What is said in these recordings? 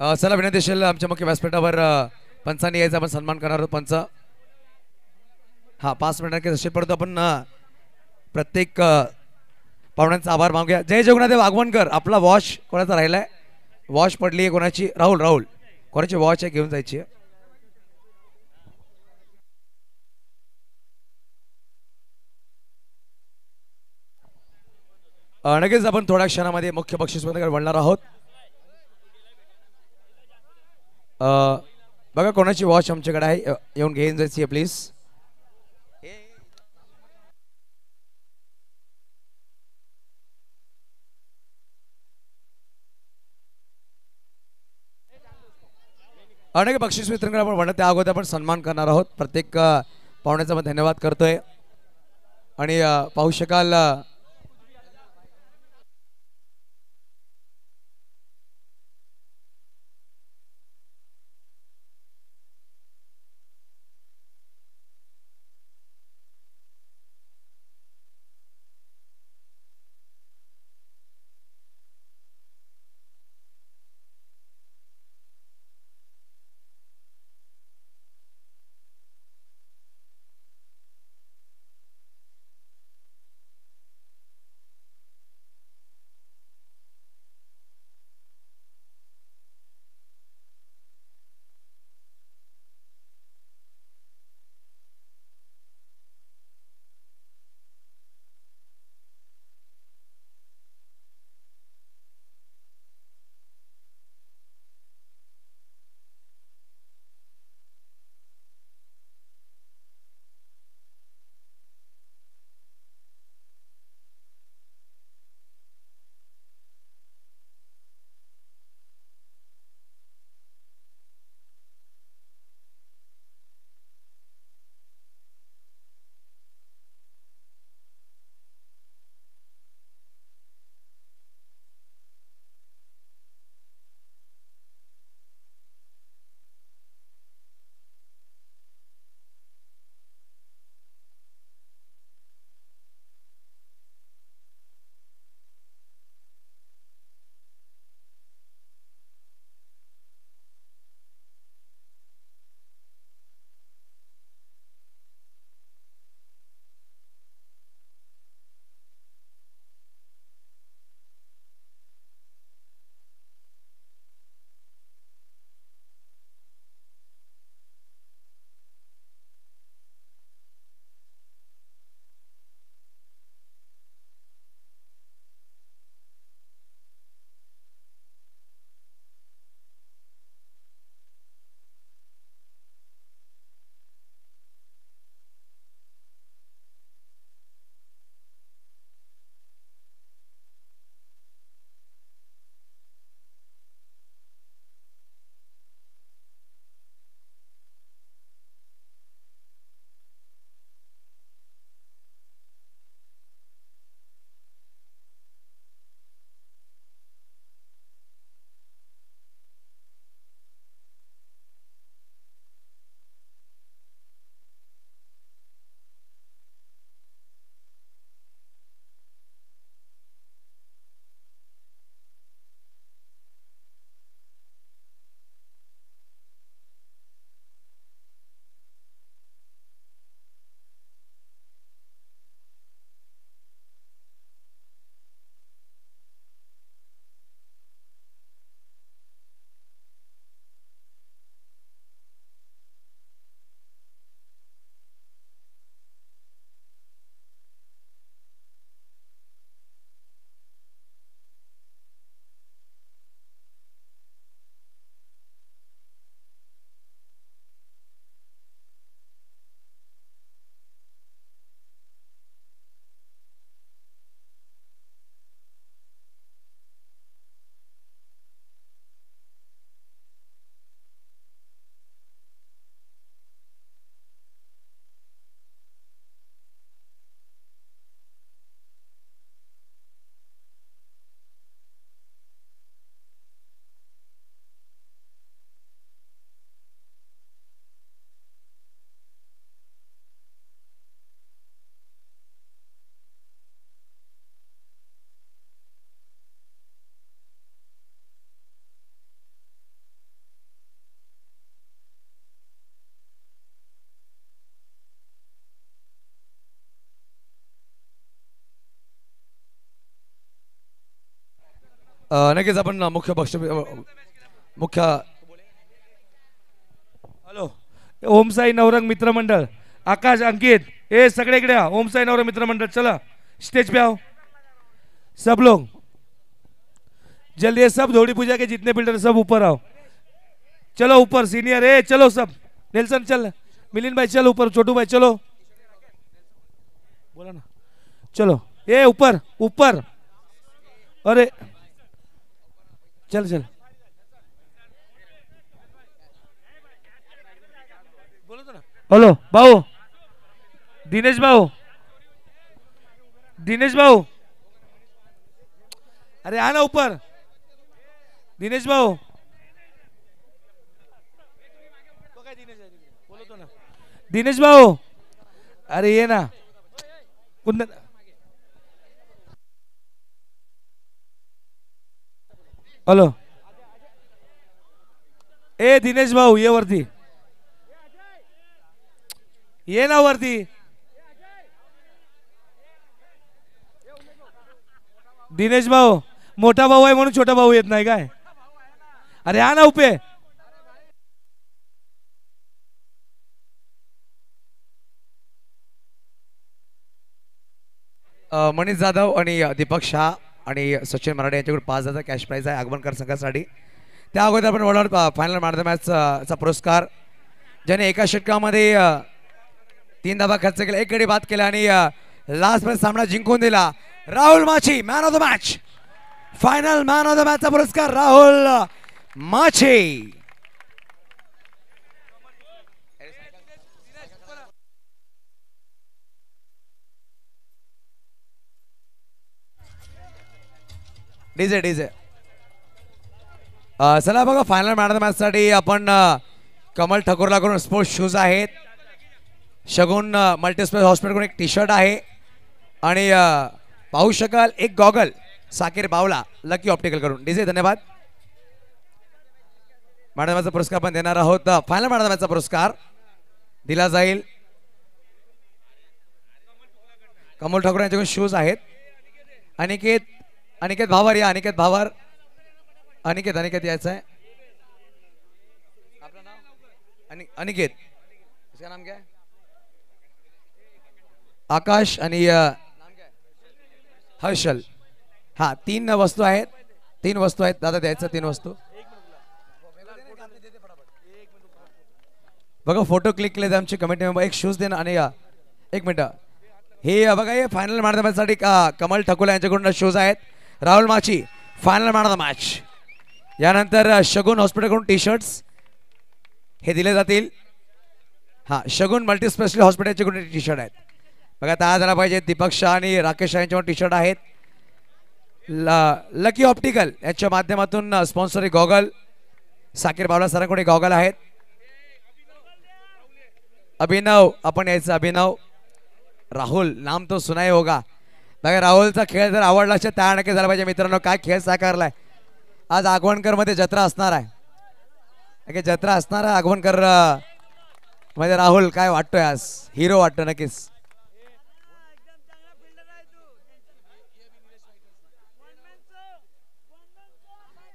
चला विनंती असेल आमच्या मुख्य व्यासपीठावर पंचांनी यायचा आपण सन्मान करणार आहोत पंच. हा 5 मिनिटांनी असेल परंतु आपण प्रत्येक पाहुण्यांचा आभार मागूया. जय जगन्नाथ आगवणकर. आपला वॉश कोणाचा राहिलाय? वॉश पडली आहे कोणाची? राहुल राहुल कोणाची वॉच आहे घेऊन जायची आहे. नक्कीच आपण थोड्या क्षणामध्ये मुख्य बक्षीस पत्राकडे वळणार आहोत. बघा कोणाची वॉच आमच्याकडे आहे येऊन घेऊन जायची आहे प्लीज. अनेक बक्षीस वितरण आपण म्हणत त्या अगोदर आपण सन्मान करणार आहोत. प्रत्येक पाहुण्याचा आपण धन्यवाद करतोय आणि पाहू शकाल नक्कीच आपण मुख्य हॅलो ओमसाई नवरंग मित्रमंडळ आकाश अंकित ए सगळे इकडे आ ओमसाई नवरंग मित्रमंडळ चला स्टेज पे आओ सब लोग जल्दी ये सब धोड़ी पूजा के जितने बिल्डर सब ऊपर आओ चलो ऊपर सीनियर ए चलो सब नेल्सन चल मिलिंद भाई चलो ऊपर छोटू भाई चलो बोला ना चलो ए ऊपर ऊपर अरे चल चल हॅलो भाऊ दिनेश भाऊ अरे आ ना ऊपर दिनेश भाऊ दिनेश भाऊ अरे ये ना कुंदन हॅलो ए दिनेश भाऊ ये वरती ये ना वरती दिनेश भाऊ मोठा भाऊ आहे म्हणून छोटा भाऊ येत नाही काय अरे हा ना उपे मनीष जाधव आणि दीपक शाह आणि सचिन मराठे यांच्याकडे 5,000 कॅश प्राइज आहे आगमनकर संघासाठी. त्या अगोदर आपण world final man of the मॅचचा पुरस्कार ज्याने एका षटकामध्ये 3 धावा खर्च केला, 1 गडी बाद केला आणि लास्ट पर्यंत सामना जिंकून दिला. Rahul Machi man of the match. Final man of the मॅचचा पुरस्कार राहुल माची. डीजे डीजे चला बघा final man of the match साठी आपण कमल ठाकूरला कडून स्पोर्ट्स शूज आहेत, शगुन मल्टीस्पेस हॉस्पिटल कडून एक टी शर्ट आहे आणि पाहू शकाल एक गॉगल साकीर बावला लकी ऑप्टिकल कडून. डीजे धन्यवाद. मॅन ऑफ द मॅचचा पुरस्कार आपण देणार आहोत. फायनल मॅन ऑफ द मॅचचा पुरस्कार दिला जाईल कमल ठाकूर यांच्याकडून शूज आहेत. अनिकेत भावर या. अनिकेत भावर अनिकेत यायचं आहे. आपलं नाव अनिकेत, इसका नाम क्या है? आकाश आणि हर्षल. हा 3 वस्तू आहेत. 3 वस्तू आहेत दादा द्यायचं. 3 वस्तू बघा फोटो क्लिक केले आमचे कमिटी मेंबर. एक शूज देणं आणि 1 मिनिट हे बघा हे final man of the match साठी कमल ठाकूर यांच्याकडून शूज आहेत. Rahul Machi final man of the match. यानंतर शगुन हॉस्पिटलकडून टी शर्ट्स हे दिले जातील. हा शगुन मल्टी स्पेशलिस्ट हॉस्पिटलचे कडून टी शर्ट आहेत बघा. तयार झाला पाहिजे. दीपक शाह आणि राकेश शाह यांच्याकडून टी शर्ट आहेत. लकी ऑप्टिकल याच्या माध्यमातून स्पॉन्सर गॉगल साकीर बावला सरांकडे गॉगल आहेत. अभिनव आपण यायचं. अभिनव राहुल नाम तो सुनाई होगा. बघा राहुलचा खेळ जर आवडला असेल त्या नक्की झाला पाहिजे. मित्रांनो काय खेळ साकारलाय आज. आगवणकर मध्ये जत्रा असणार आहे. जत्रा असणार आहे आगवणकर मध्ये. राहुल काय वाटतोय आज? हिरो वाटतो नक्कीच.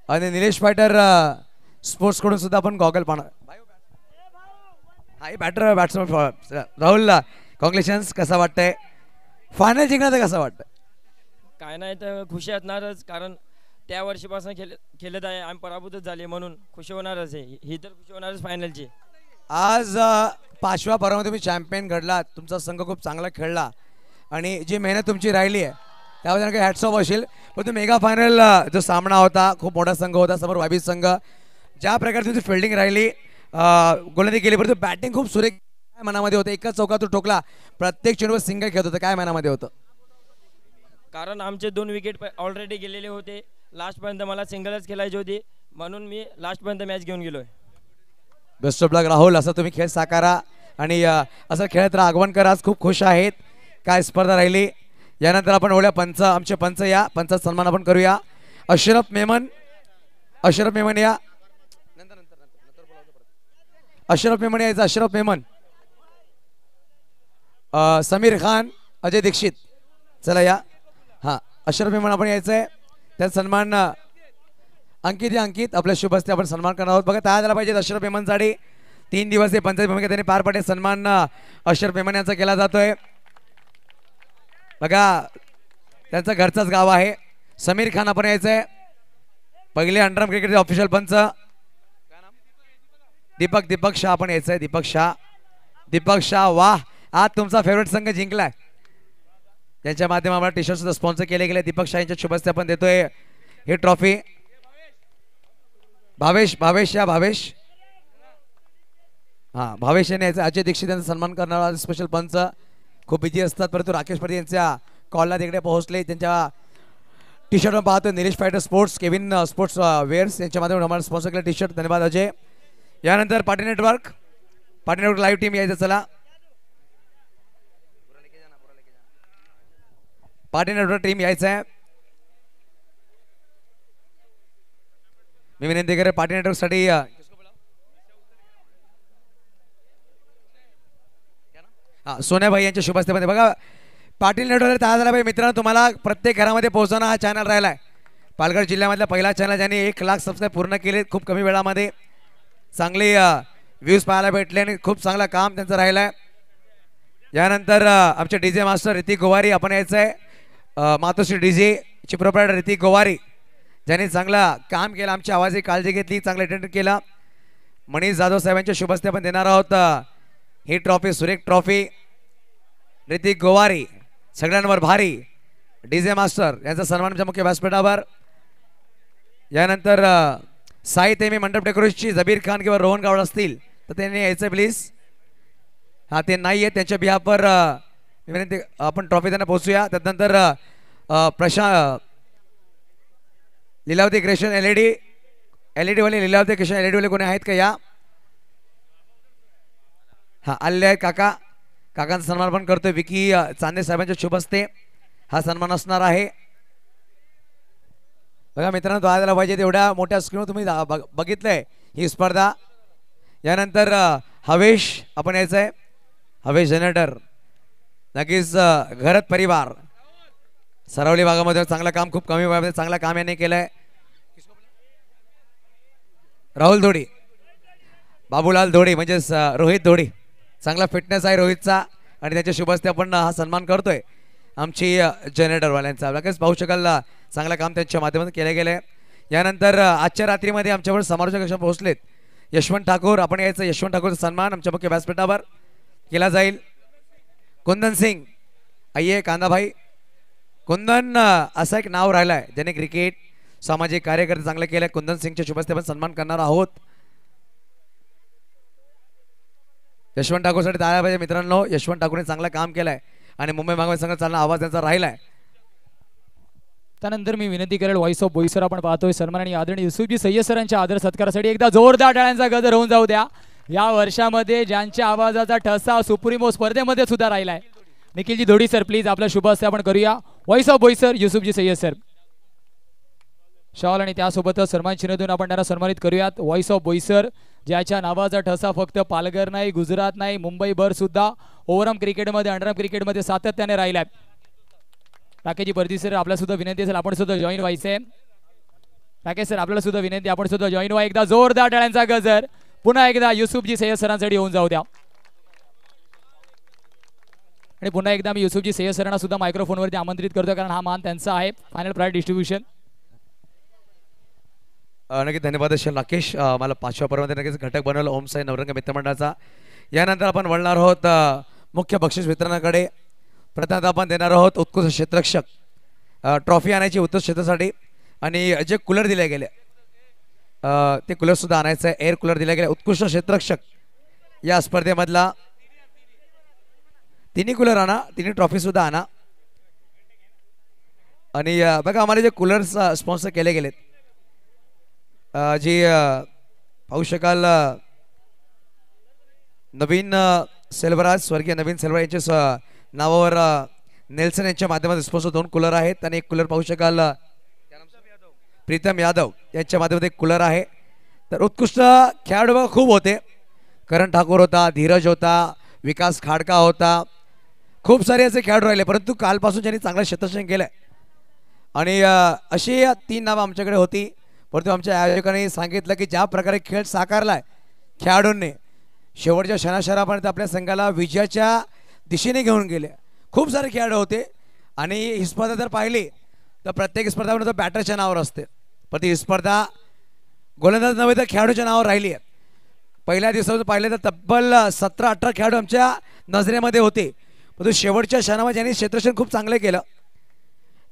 आणि निलेश फायटर स्पोर्ट्स कडून सुद्धा आपण गॉगल पाहणार. हा बॅट्समन राहुलला कॉंग्रॅच्युलेशन्स. कसं वाटतंय फायनल जिंकण्याचं? कसं वाटतं? काय नाही तर खुशी असणारच, कारण त्या वर्षीपासून खेळत आहे आम्ही, पराभूतच झाले म्हणून खुशी होणारच आहे. ही तर खुशी होणारच फायनलची. आज 5व्या पर्वामध्ये तुम्ही चॅम्पियन घडला. तुमचा संघ खूप चांगला खेळला आणि जी मेहनत तुमची राहिली आहे त्याबद्दल काही हॅट्स ऑफ असेल. पण तो मेगा फायनल जो सामना होता खूप मोठा संघ होता समोर वाबी संघ. ज्या प्रकारे तुमची फिल्डिंग राहिली गोलंदाजी केली परंतु बॅटिंग खूप सुरेख. काय मनामध्ये होतं? एकाच चौका तो ठोकला, प्रत्येक चेंडूवर सिंगल खेळत होतं. काय मनामध्ये होतं? कारण आमचे 2 विकेट ऑलरेडी गेलेले होते. लास्टपर्यंत मला सिंगलच खेळायची होती म्हणून मी लास्टपर्यंत मॅच घेऊन गेलोय. बेस्ट ऑफ लक राहुल. असं तुम्ही खेळ साकारा आणि असं खेळत राहा. आगवणकर आज खूप खुश आहेत. काय स्पर्धा राहिली. यानंतर आपण ओळ्या पंच आमचे पंच या पंचाचा सन्मान आपण करूया. अशरफ मेमन या. अशरफ मेमन यायचं. अशरफ मेमन, समीर खान, अजय दीक्षित चला या. हा अशरफ मेमन आपण यायचं आहे. त्याचा सन्मान अंकित या अंकित आपल्या शुभ हस्ते आपण सन्मान करणार आहोत. बघा तयार झाला पाहिजे अशरफ मेमनसाठी. 3 दिवसीय पंचायत भूमिका त्यांनी पार पाडले. सन्मान अशरफ मेमन यांचा केला जातोय. बघा त्यांचा घरचाच गाव आहे. समीर खान आपण यायचंय. पहिले अंडरआर्म क्रिकेटचे ऑफिशियल पंच दीपक शाह आपण यायचंय. दीपक शाह वाह, आज तुमचा फेवरेट संघ जिंकलाय. त्यांच्या माध्यमातून टी शर्ट सुद्धा स्पॉन्सर केले गेले. दीपक शाह यांच्या शुभ हस्ते आपण देतोय ही ट्रॉफी. भावेश यांनी यायचं. अजय दीक्षित यांचा सन्मान करणारा स्पेशल पंच खूप बिझी असतात, परंतु राकेश पटेल यांच्या कॉलला तिकडे पोहोचले. त्यांच्या टी शर्टवर पाहतो Nilesh fighter sports, Kevin sports wears यांच्या माध्यमातून आम्हाला स्पॉन्सर केलं टी शर्ट. धन्यवाद अजय. यानंतर पार्टी नेटवर्क लाईव्ह टीम यायचं. चला पार्टी नेटवर्क टीम यायचं आहे. मी विनंती करेन पार्टी नेटवर्क साठी सोन्याबाई यांच्या शुभ हस्ते. बघा पाटील नेटवर्क तयार झाला पाहिजे मित्रांनो. तुम्हाला प्रत्येक घरामध्ये पोहोचवणं हा चॅनल राहिलाय. पालघर जिल्ह्यामधला पहिला चॅनल ज्यांनी 1 लाख सबस्क्राईब पूर्ण केले खूप कमी वेळामध्ये. चांगले व्ह्यूज पाहायला भेटले आणि खूप चांगलं काम त्यांचं राहिलंय. यानंतर आमचे डीजे मास्टर ऋतिक गोवारी आपण यायचं आहे. मातोश्री डीजे ची प्रोप्रायटर ऋतिक गोवारी ज्यांनी चांगलं काम केलं, आमची आवाजाची काळजी घेतली, चांगलं अटेंड केला. मनीष जाधव साहेबांच्या शुभ हस्ते आपण देणार आहोत ही ट्रॉफी, सुरेख ट्रॉफी. ऋतिक गोवारी सगळ्यांवर भारी डीजे मास्टर यांचा सन्मान आमच्या मुख्य व्यासपीठावर. यानंतर साई तेमी मंडप डेकोरेशनची जबीर खान किंवा रोहन गावड असतील तर त्यांनी यायचं प्लीज. हा ते नाही आहे त्यांच्या बिहाफवर विनंती आपण ट्रॉफी त्यांना पोहोचूया. त्यानंतर लीलावती कृष्ण एलईडी वाले लीलावती कृष्ण एलईडी वाले कोणी आहेत का या. हा आले आहेत काकांचा सन्मान पण करतोय. विकी चांदे साहेबांच्या शुभ हस्ते हा सन्मान असणार आहे. बघा मित्रांनो द्वाराला पाहिजे तेवढ्या मोठ्या स्क्रीनवर तुम्ही बघितलंय ही स्पर्धा. यानंतर हवेश आपण यायचं आहे. हवेश जनरेटर नक्कीच घरत परिवार सरावली भागामध्ये चांगलं काम, खूप कमी वयामध्ये चांगलं काम याने केलंय. राहुल धोडी, बाबूलाल धोडी म्हणजेच रोहित धोडी, चांगला फिटनेस आहे रोहितचा आणि त्याच्या शुभ हस्ते आपण हा सन्मान करतोय आमची जनरेटरवाल्यांचा. नक्कीच पाहू शकाल चांगलं काम त्यांच्या माध्यमातून केलं गेलं आहे. यानंतर आजच्या रात्रीमध्ये आमच्यावर समारोहाच्या कशा पोहोचलेत यशवंत ठाकूर आपण यायचं. यशवंत ठाकूरचा सन्मान आमच्या मुख्य व्यासपीठावर केला जाईल. कुंदन सिंग आइये कांदाभाई. कुंदन असं एक नाव राहिलं आहे ज्याने क्रिकेट सामाजिक कार्यकर्ते चांगलं केलं. कुंदन सिंगच्या शुभ हस्ते आपण सन्मान करणार आहोत. यशवंत ठाकूरसाठी तयार पाहिजे मित्रांनो. यशवंत ठाकूरने चांगलं काम केलंय आणि मुंबई मागवे संघ चालणं आवाज त्यांचा राहिलाय. त्यानंतर मी विनंती करेल व्हॉइस ऑफ बोईसर आपण पाहतोय सन्मान आणि आदरणीय युसुफजी सय्यद सरांच्या आदर सत्कारासाठी एकदा जोरदार टाळ्यांचा गजर होऊन जाऊ द्या. या वर्षामध्ये ज्यांच्या आवाजाचा ठसा सुप्रीमो स्पर्धेमध्ये सुद्धा राहिलाय निखिलजी धोडी सर प्लीज आपल्या शुभ हस्ते आपण करूया. Voice of Boisar Yusufji Sayyed sir shawl आणि त्यासोबतच सन्मान चिन्ह देऊन आपण त्यांना सन्मानित करूयात. व्हॉइस ऑफ बोईसर ज्याच्या नावाचा ठसा फक्त पालघर नाही, गुजरात नाही, मुंबईभर सुद्धा ओव्हरआर्म क्रिकेटमध्ये अंडरआर्म क्रिकेटमध्ये सातत्याने राहिलाय. राकेशजी परदी सर आपल्याला सुद्धा विनंती असेल आपण सुद्धा जॉईन व्हायचंय. राकेश सर आपल्याला सुद्धा विनंती आपण सुद्धा जॉईन व्हा. एकदा जोरदार टाळ्यांचा गजर पुन्हा एकदा युसुफजी सय्यद सरांसाठी होऊन जाऊ द्या. आणि पुन्हा एकदा मी युसुफजी सय्यद सरांना सुद्धा मायक्रोफोनवरती आमंत्रित करतो कारण हा मान त्यांचा आहे. Final prize distribution. नक्कीच धन्यवाद असेल राकेश. मला 5व्या पर्वामध्ये नक्कीच घटक बनवलं ओम साई नवरंग मित्रमंडळाचा. यानंतर आपण वळणार आहोत मुख्य बक्षीस वितरणाकडे. प्रथम आपण देणार आहोत उत्कृष्ट क्षेत्ररक्षक ट्रॉफी आणायची उत्कृष्ट क्षेत्रासाठी आणि जे कूलर दिले गेले ते कूलर सुद्धा आणायचं आहे. एअर कूलर दिले गेले उत्कृष्ट क्षेत्ररक्षक या स्पर्धेमधला. तिन्ही कूलर आणा, तिन्ही ट्रॉफी सुद्धा आणा. आणि बघा आम्हाला जे कूलर्स स्पॉन्सर केले गेलेत जी पाहू शकाल नवीन सेल्वराज स्वर्गीय नवीन सेल्वराज यांच्या नावावर नेल्सन यांच्या माध्यमातून स्पॉन्सर 2 कूलर आहेत आणि एक कूलर पाहू शकाल प्रीतम यादव यांच्या माध्यमातून एक कूलर आहे. तर उत्कृष्ट खेळाडू खूप होते. करण ठाकूर होता, धीरज होता, विकास खाडका होता, खूप सारे असे खेळाडू राहिले. परंतु कालपासून ज्यांनी चांगलं क्षेत्ररक्षण केलंय आणि अशी 3 नावं आमच्याकडे होती. परंतु आमच्या आयोजकांनी सांगितलं की ज्या प्रकारे खेळ साकारलाय खेळाडूंनी शेवटच्या क्षणाक्षणापर्यंत आपल्या संघाला विजयाच्या दिशेने घेऊन गेले. खूप सारे खेळाडू होते आणि ही स्पर्धा जर पाहिली तर प्रत्येक स्पर्धामध्ये बॅटरच्या नावावर असते, पण ती स्पर्धा गोलंदाज नव्हे तर खेळाडूच्या नावावर राहिली आहे. पहिल्या दिवसावर पाहिलं तर तब्बल 17-18 खेळाडू आमच्या नजरेमध्ये होते, परंतु शेवटच्या क्षणामध्ये ज्यांनी क्षेत्ररक्षण खूप चांगलं केलं.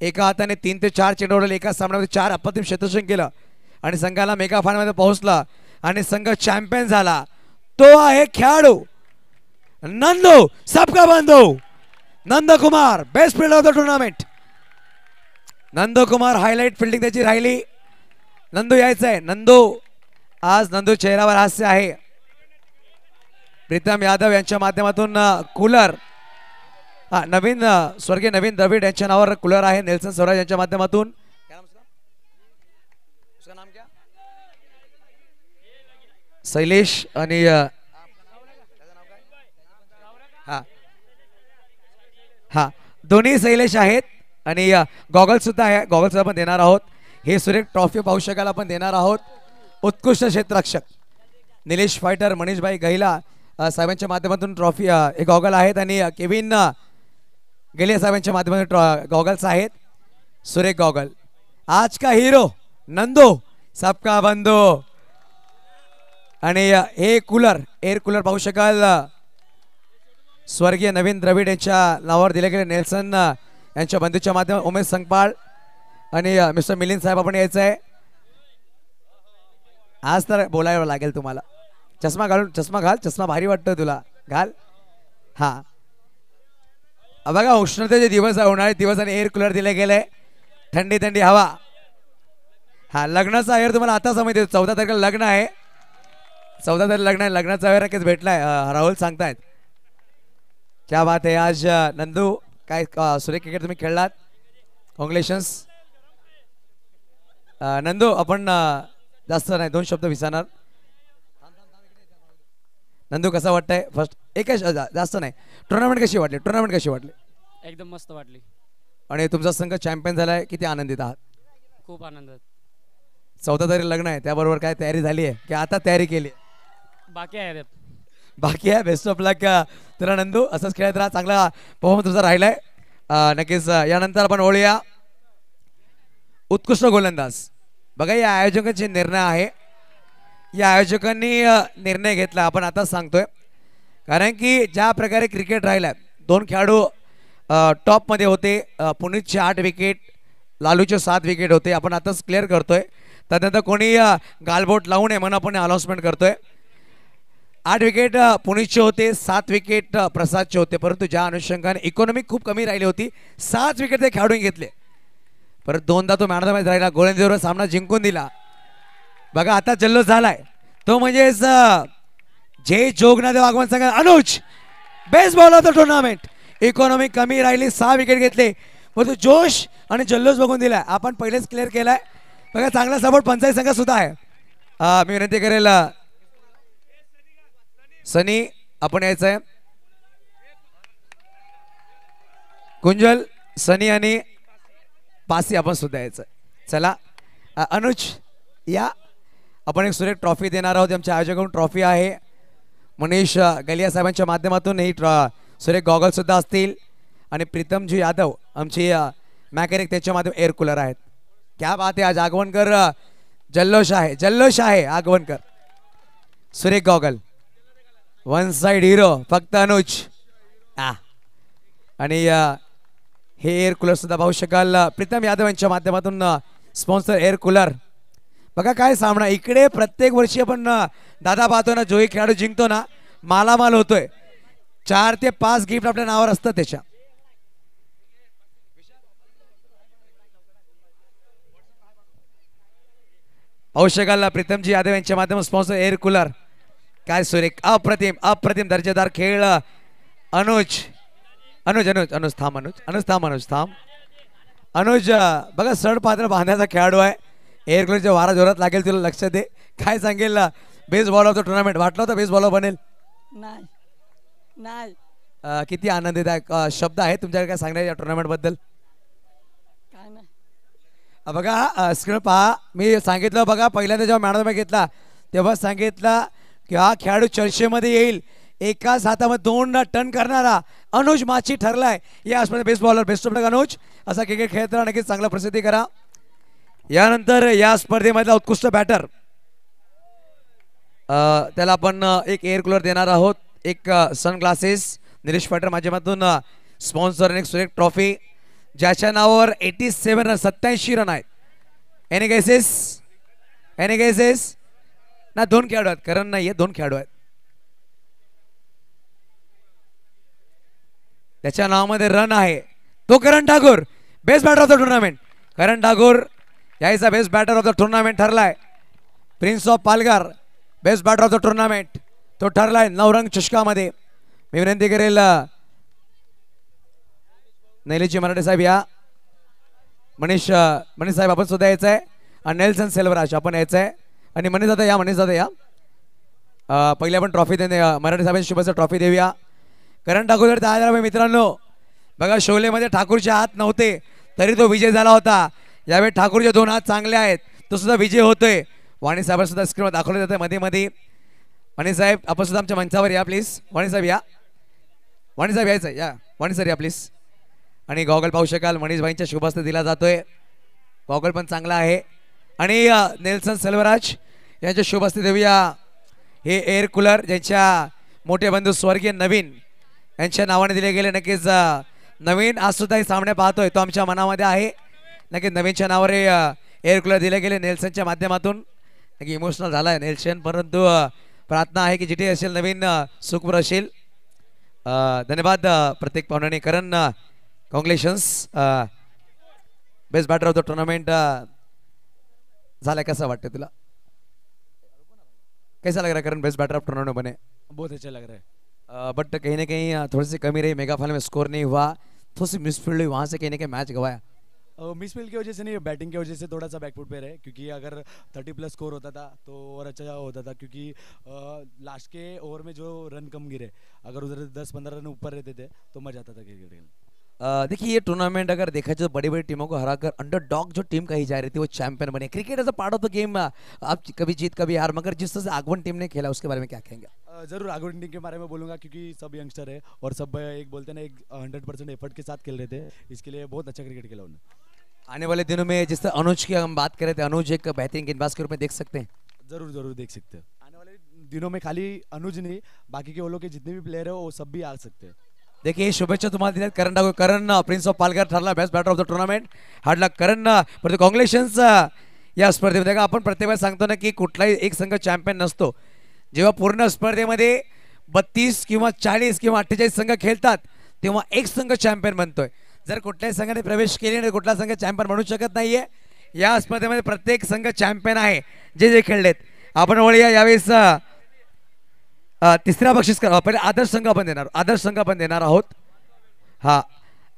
एका हाताने 3 ते 4 चेंडू उडवले, एका सामन्यामध्ये 4 अप्रतिम क्षेत्ररक्षण केलं आणि संघाला मेगा फायनलमध्ये पोहोचला आणि संघ चॅम्पियन झाला. तो आहे खेळाडू नंदू सबका बंधू Nandkumar, best fielder of the tournament. Nandkumar highlight fielding त्याची राहिली. नंदू यायचं आहे. आज नंदू चेहऱ्यावर हास्य आहे. प्रीतम यादव यांच्या माध्यमातून कूलर नवीन स्वर्गीय नवीन द्रविड यांच्या नावावर कूलर आहे. नेल्सन स्वराज यांच्या माध्यमातून शैलेश आणि दोन्ही शैलेश आहेत आणि गॉगल सुद्धा आहे. गॉगल सुद्धा आपण देणार आहोत. हे सुरेख ट्रॉफी पाहू शकाल आपण देणार आहोत. उत्कृष्ट क्षेत्ररक्षक निलेश फायटर मनीषभाई गहिला साहेबांच्या माध्यमातून ट्रॉफी हे गॉगल आहेत आणि केविन गेले साहेबांच्या माध्यमातून गॉगल्स आहेत. सुरेख गॉगल. आज का हिरो नंदू सबका बंधू आणि हे कूलर एअर कूलर पाहू शकाल स्वर्गीय नवीन द्रविड यांच्या नावावर दिले गेले. नेल्सन यांच्या बंधूच्या माध्यमात उमेश संगपाळ आणि मिस्टर मिलिंद साहेब आपण यायचं आहे. आज तर बोलायला लागेल तुम्हाला. चष्मा घाल. चष्मा भारी वाटतो तुला, घाल. हा बघा उष्णतेचे दिवस उन्हाळ्याचे दिवस आणि एअर कूलर दिले गेले. थंडी थंडी हवा. हा लग्नाचा एअर तुम्हाला आता समजते. 14 तारखेला लग्न आहे. 14 तारखेला लग्न आहे. लग्नाचा एअर नक्कीच भेटलाय राहुल सांगतायत. क्या बात आहे. आज नंदू काय सुरेख क्रिकेट तुम्ही खेळलात. कॉंग्रॅच्युलेशन्स नंदू. आपण जास्त नाही 2 शब्द विचारणार. नंदू कसा वाटतंय फर्स्ट एकच जास्त नाही. टुर्नामेंट कशी वाटली. एकदम मस्त वाटली. आणि तुमचा संघ चॅम्पियन झालाय. किती आनंदित आहात. खूप आनंदात. 14 तारीख लग्न आहे त्याबरोबर काय तयारी झाली आहे की आता तयारी केली. बाकी आहे बाकी आहे. बेस्ट ऑफ लक तुला नंदू. असंच खेळत राहा. चांगला परफॉर्मन्स तुझा राहिलाय. नक्कीच यानंतर आपण बोलूया उत्कृष्ट गोलंदाज. बघा या आयोजकांचे निर्णय आहे. या आयोजकांनी निर्णय घेतला आपण आता सांगतोय, कारण की ज्या प्रकारे क्रिकेट राहिलाय 2 खेळाडू टॉपमध्ये होते. पुनीतचे 8 विकेट, लालूचे 7 विकेट होते. आपण आताच क्लिअर करतोय. त्यानंतर कोणी गालबोट लावू नये म्हणून आपण अनाउन्समेंट करतोय. 8 विकेट पुनीतचे होते, 7 विकेट प्रसादचे होते. परंतु ज्या अनुषंगाने इकॉनॉमी खूप कमी राहिली होती 7 विकेट ते खेळाडून घेतले. परत 2दा तो मॅन ऑफ द मॅच राहिला. गोलंदाजीवर सामना जिंकून दिला. बघा आता जल्लोष झालाय तो म्हणजे जे जोगनादेव आगमन संघ Anuj best bowler of the tournament. Economy कमी राहिली 6 विकेट घेतले, परंतु जोश आणि जल्लोष बघून दिलाय. आपण पहिलेच क्लिअर केलाय. बघा चांगला सपोर्ट पंचायत संघ सुद्धा आहे. मी विनंती करेल सनी आपण यायचं आहे. कुंजल सनी आणि पासी आपण सुद्धा यायचं. चला अनुज या. आपण एक सुरेख ट्रॉफी देणार आहोत. आमच्या आयोजकांकडून ट्रॉफी आहे. मनीष गलिया साहेबांच्या माध्यमातून ही सुरेख गॉगल सुद्धा असतील आणि प्रीतमजी यादव आमची मॅकॅनिक त्यांच्या माध्यमातून एअर कूलर आहेत. क्या बात आहे. आज आगवणकर जल्लोष आहे. आगवणकर सुरेख गॉगल. 1 साइड हिरो फक्त अनुज. आणि हे एअर कूलर सुद्धा पाहू शकाल प्रीतम यादव यांच्या माध्यमातून स्पॉन्सर एअर कूलर. बघा काय सामना. इकडे प्रत्येक वर्षी आपण दादा पाहतो ना, जोही खेळाडू जिंकतो ना मालामाल होतोय. 4 ते 5 गिफ्ट आपल्या नावावर असतं त्याच्या. पाहू शकाल प्रीतमजी यादव यांच्या माध्यमातून स्पॉन्सर एअर कूलर. काय सुरेख अप्रतिम दर्जेदार खेळ. अनुज थांब. अनुज बघा सड पात्र बांधण्याचा खेळाडू आहे. एअर कूलरच्या वारा जोरात लागेल तुला लक्ष दे. काय सांगेल best bowler of the tournament. वाटलं होतं बेस्ट बॉलर बनेल. नाही. किती आनंदित आहे. शब्द आहे तुमच्याकडे काय सांगणार या टुर्नामेंट बद्दल. काय नाही. बघा स्क्रीन पहा, मी सांगितलं बघा पहिल्यांदा जेव्हा मॅन ऑफ द मॅच घेतला तेव्हा सांगितलं की हा खेळाडू चर्चेमध्ये येईल. एकाच हातामध्ये 2 टन करणारा अनुज माची ठरलाय या स्पर्धेत बेस्ट बॉलर. बेस्ट ऑफ लक अनुज. असा क्रिकेट खेळत राहा, नक्कीच चांगला प्रसिद्धी करा. यानंतर या स्पर्धेमधला उत्कृष्ट बॅटर त्याला आपण एक एअर कूलर देणार आहोत, एक सनग्लासेस निलेश फायटर माध्यमातून स्पॉन्सर आणि एक सुरेख ट्रॉफी ज्याच्या नावावर 87 रन 87 रन आहेत. एनी गेसेस ना 2 खेळाडू आहेत, करण नाहीये, 2 खेळाडू आहेत. त्याच्या नावामध्ये रन आहे तो Karan Thakur, best batter of the tournament. Karan Thakur यायचा best batter of the tournament ठरलाय. Prince of Palghar best batter of the tournament तो ठरलाय नवरंग चषकामध्ये. मी विनंती करेल नैलीची मराठे साहेब या, मनीष साहेब आपण सुद्धा यायचं आहे, आणि नेल्सन सेल्वराज आपण यायचं आहे, आणि मनीष दादा या. पहिले आपण ट्रॉफी मराठे साहेबांची शुभेच्छा ट्रॉफी देऊया. करण ठाकूर जर तयार झाला मित्रांनो. बघा शोलेमध्ये ठाकूरचे हात नव्हते तरी तो विजय झाला होता. यावेळी ठाकूरचे 2 हात चांगले आहेत, तो सुद्धा विजय होतोय. वाणी साहेब सुद्धा स्क्रीनवर दाखवले जाते मध्ये मध्ये. वाणी साहेब आपण सुद्धा आमच्या मंचावर या प्लीज. वाणी साहेब या, वाणी साहेब यायचं या, वाणी सर या प्लीज. आणि गॉगल पाहू शकाल मनीषभाईंच्या शुभहस्ते दिला जातोय. गॉगल पण चांगला आहे. आणि नेल्सन सेल्वराज यांच्या शुभहस्ते देऊया हे एअर कूलर, ज्यांच्या मोठे बंधू स्वर्गीय नवीन यांच्या नावाने दिले गेले. नक्कीच नवीन आज सुद्धा हे सामने पाहतोय, तो आमच्या मनामध्ये आहे. नक्कीच नवीनच्या नावावर एअर कूलर दिले गेले नेल्सनच्या माध्यमातून. नक्की इमोशनल झाला आहे नेल्सन, परंतु प्रार्थना आहे की जिथे असेल नवीन सुखपूर असेल. धन्यवाद प्रत्येक पाहुण्याने. Karan congratulations, best batter of the tournament झाला. कैसा वाटतं तुला, कैसा लग रहा है Karan best batter of tournament बने? बहुत अच्छा लग रहा है, बट कहीं ना कहीं थोड़ी सी कमी रही, मेगा फाइनल में स्कोर नहीं हुआ, थोड़ी सी मिसफील्ड हुई, वहाँ से कहीं ना कहीं मैच गवाया. मिसफील्ड की वजह से नहीं, बैटिंग की वजह से थोड़ा सा बैकफुट पे रहे, क्योंकि अगर 30+ स्कोर होता था तो और अच्छा होता था, क्योंकि लास्ट के ओवर में जो रन कम गिरे, अगर उधर 10-15 रन ऊपर रहते थे तो मजा आता था क्रिकेट खेलने. देखिए ये टूर्नामेंट अगर देखा जाए तो बड़ी बड़ी टीमों को हराकर अंडरडॉग जो टीम कही जा रही थी वो चैंपियन बने. Cricket as a part of the game, आप कभी जीत कभी हार, मगर जिस तरह से आगवन टीम ने खेला उसके बारे में क्या कहेंगे? ज़रूर आगवन टीम के बारे में बोलूँगा, क्योंकि सब यंगस्टर है और सब एक बोलते हैं ना, एक 100% एफर्ट के साथ खेल रहे थे, इसके लिए बहुत अच्छा क्रिकेट खेला उन्होंने. आने वाले दिनों में जिस तरह अनुज की हम बात करें थे, अनुज एक बेहतरीन गेंदबाज के रूप में देख सकते हैं. ज़रूर देख सकते हैं. आने वाले दिनों में खाली अनुज नहीं, बाकी के वो लोग के जितने भी प्लेयर है वो सब भी आ सकते हैं. देखिए शुभेच्छा तुम्हाला दिल्यात करण ठाकूर. करण प्रिन्स ऑफ पालघर ठरला best batter of the tournament. Hard luck Karan, परंतु कॉंग्रॅच्युलेशन्स या स्पर्धेमध्ये. का आपण प्रत्येक वेळेस सांगतो ना की कुठलाही एक संघ चॅम्पियन नसतो. जेव्हा पूर्ण स्पर्धेमध्ये 32 किंवा 40 किंवा 48 संघ खेळतात तेव्हा एक संघ चॅम्पियन बनतोय. जर कुठल्याही संघाने प्रवेश केले नाही कुठला संघ चॅम्पियन बनू शकत नाहीये. या स्पर्धेमध्ये प्रत्येक संघ चॅम्पियन आहे जे जे खेळलेत. आपण वळूया यावेळेस तिसरा बक्षीस पहिले आदर्श संघ आपण देणार आहोत. हा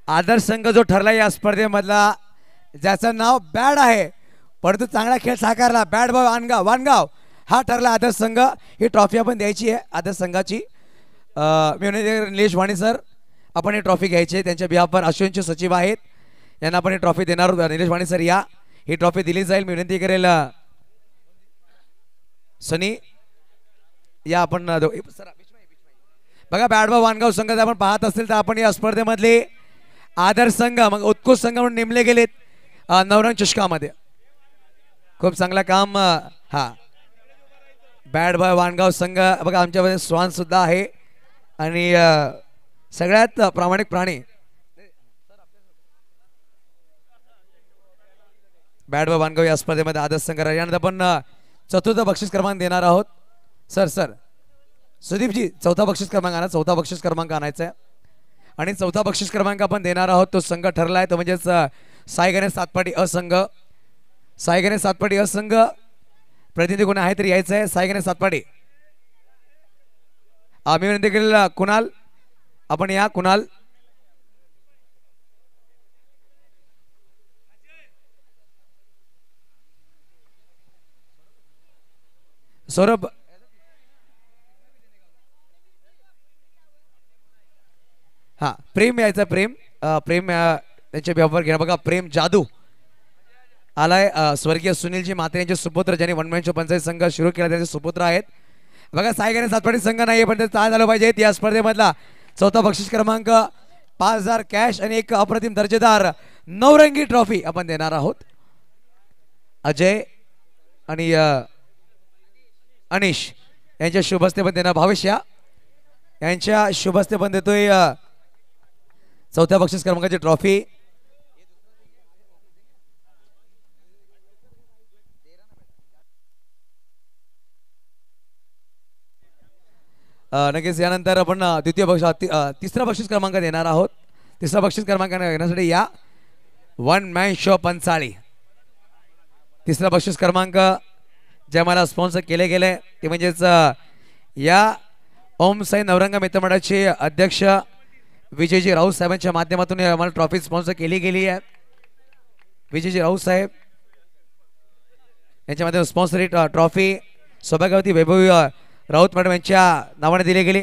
आदर्श संघ जो ठरला या स्पर्धेमधला, ज्याचं नाव बॅड आहे परंतु चांगला खेळ साकारला, बॅड बॉय वानगाव हा ठरला आदर्श संघ. ही ट्रॉफी आपण द्यायची आहे आदर्श संघाची. मी निलेश वाणी सर आपण ही ट्रॉफी घ्यायची आहे. त्यांच्या बिहाफवर अश्विनचे सचिव आहेत, यांना आपण ही ट्रॉफी देणार आहोत. निलेश वाणी सर या, ही ट्रॉफी दिली जाईल. मी विनंती करेल सनी या आपण बघा बॅड बॉय वानगाव संघ आपण पाहत असेल तर आपण या स्पर्धेमधले आदर्श संघ मग उत्कृष्ट संघ म्हणून नेमले गेलेत नवरंग चषकामध्ये. खूप चांगला काम. हा बॅड बॉय वानगाव संघ बघा आमच्यामध्ये स्वान सुद्धा आहे आणि सगळ्यात प्रामाणिक प्राणी बॅड बॉय वानगाव या स्पर्धेमध्ये आदर्श संघ. यानंतर आपण चतुर्थ बक्षीस क्रमांक देणार आहोत. सर सुदीपजी चौथा बक्षीस क्रमांक आणायचा आहे आणि चौथा बक्षीस क्रमांक आपण देणार आहोत. तो संघ ठरला आहे तो म्हणजेच साई गणेश सातपाटी असंघ. साई गणेश सातपाटी असंघ प्रतिनिधी कोणी आहे तरी यायचं आहे. साई गणेश सातपाटी आम्ही विनंती केलेला कुणाल आपण या. कुणाल सौरभ हा प्रेम यायचा. प्रेम त्यांच्या व्यवहार घेणं बघा. प्रेम जादू आलाय स्वर्गीय सुनीलजी मात्रे यांचे सुपुत्र ज्यांनी वनमॅनशो पंचायत संघ सुरू केला त्यांचे सुपुत्र आहेत. बघा सायगाने सातपाडी संघ नाही पण ते चाल झालं पाहिजेत. या स्पर्धेमधला चौथा बक्षीस क्रमांक 5000 कॅश आणि एक अप्रतिम दर्जेदार नवरंगी ट्रॉफी आपण देणार आहोत. अजय आणि अनिश यांच्या शुभ हस्ते पण देणार. भावेश यांच्या शुभ हस्ते पण देतोय चौथ्या बक्षीस क्रमांकाची ट्रॉफी. नक्कीच यानंतर आपण तिसरा बक्षीस क्रमांक देणार आहोत. तिसरा बक्षीस क्रमांक घेण्यासाठी या वन मॅन शो पंचाळी. तिसरा बक्षीस क्रमांक जे आम्हाला स्पॉन्सर केले गेले ते म्हणजेच या ओम साई नवरंग मित्रमंडळाचे अध्यक्ष विजयजी राऊत साहेबांच्या माध्यमातून आम्हाला ट्रॉफी स्पॉन्सर केली गेली आहे. विजयजी राऊत साहेब यांच्या माध्यमातून स्पॉन्सर ट्रॉफी सौभाग्यवती वैभवी राऊत मॅडम यांच्या नावाने दिली गेली.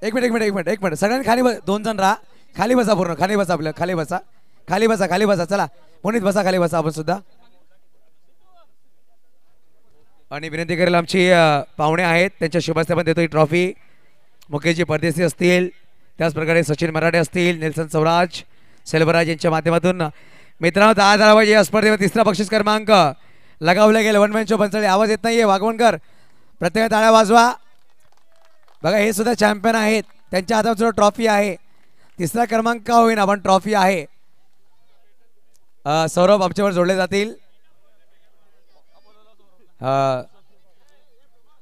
एक मिनिट सगळ्यांनी खाली दोन जण राहा. खाली बसा, पूर्ण खाली बसा, आपलं खाली बसा. चला पुनीत बसा, खाली बसा आपण सुद्धा. आणि विनंती करेल आमची पाहुणे आहेत त्यांच्या शुभास्ते पण देतो ही ट्रॉफी. मुकेशजी परदेशी असतील, त्याचप्रकारे सचिन मराठे असतील, नेल्सन स्वराज, सेल्वराज यांच्या माध्यमातून मित्रांनो 10,000 पाहिजे. या स्पर्धेमध्ये तिसरा बक्षीस क्रमांक लगावले गेले. One man show Panchali. आवाज येत नाहीये वागवणकर, प्रत्येक टाळ्या वाजवा. बघा हे सुद्धा चॅम्पियन आहेत, त्यांच्या हातात सुद्धा ट्रॉफी आहे. तिसरा क्रमांक का होईना पण ट्रॉफी आहे. सौरभ आमच्यावर जोडले जातील.